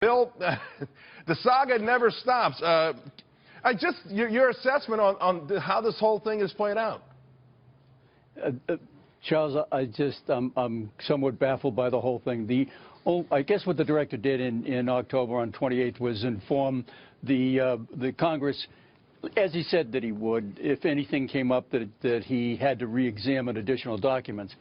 Bill, the saga never stops. Your assessment on how this whole thing is played out. Charles, I'm somewhat baffled by the whole thing. I guess what the director did in October on 28th was inform the Congress, as he said that he would, if anything came up that he had to re-examine additional documents.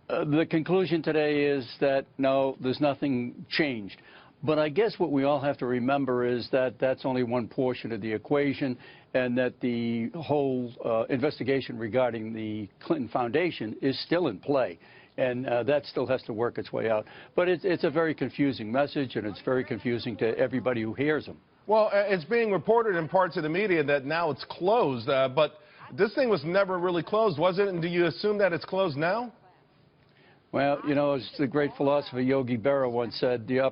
The conclusion today is that, no, there's nothing changed. But I guess what we all have to remember is that that's only one portion of the equation, and that the whole investigation regarding the Clinton Foundation is still in play. And that still has to work its way out. But it's a very confusing message, and it's very confusing to everybody who hears them. Well, it's being reported in parts of the media that now it's closed, but this thing was never really closed, was it? And do you assume that it's closed now? Well, you know, as the great philosopher Yogi Berra once said, it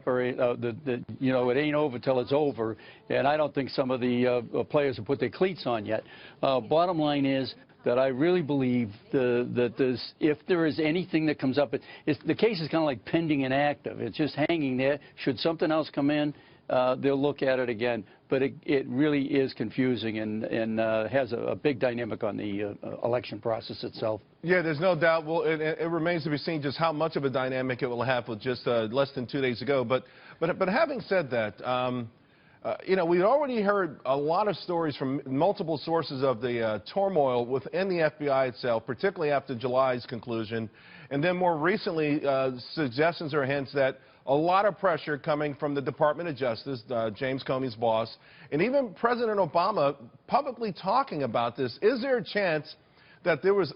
ain't over till it's over, and I don't think some of the players have put their cleats on yet. Bottom line is that I really believe that if there is anything that comes up, the case is kind of like pending and active. It's just hanging there. Should something else come in, they'll look at it again. But it really is confusing and has a big dynamic on the election process itself. Yeah, there's no doubt. Well, it remains to be seen just how much of a dynamic it will have with just less than 2 days ago. But having said that, you know, we've already heard a lot of stories from multiple sources of the turmoil within the FBI itself, particularly after July's conclusion. And then more recently, suggestions or hints that a lot of pressure coming from the Department of Justice, James Comey's boss, and even President Obama publicly talking about this. Is there a chance that there was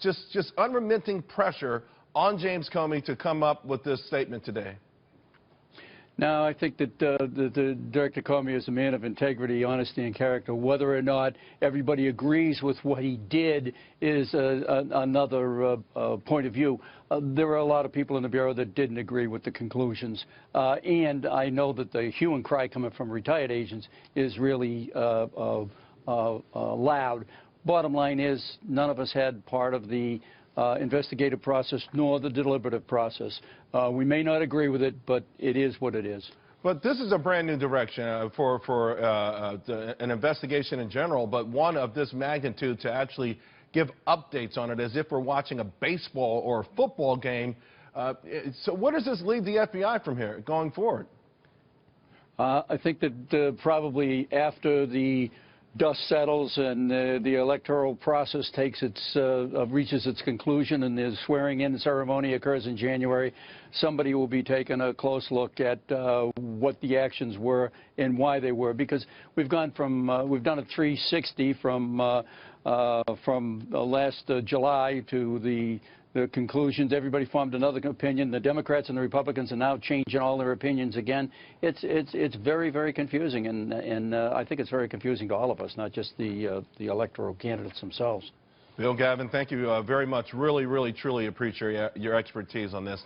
just unremitting pressure on James Comey to come up with this statement today? No, I think that the Director Comey is a man of integrity, honesty, and character. Whether or not everybody agrees with what he did is another point of view. There were a lot of people in the Bureau that didn't agree with the conclusions. And I know that the hue and cry coming from retired agents is really loud. Bottom line is, none of us had part of the investigative process nor the deliberative process. We may not agree with it, but it is what it is. But this is a brand new direction for an investigation in general, but one of this magnitude to actually give updates on it as if we're watching a baseball or a football game. So where does this leave the FBI from here going forward? I think that probably after the dust settles and the electoral process reaches its conclusion and the swearing-in ceremony occurs in January, somebody will be taking a close look at what the actions were and why they were. Because we've done a 360 from last July to the conclusions. Everybody formed another opinion. The Democrats and the Republicans are now changing all their opinions again. It's very, very confusing, and I think it's very confusing to all of us, not just the electoral candidates themselves. Bill, Gavin, thank you very much. Really, really, truly appreciate your expertise on this.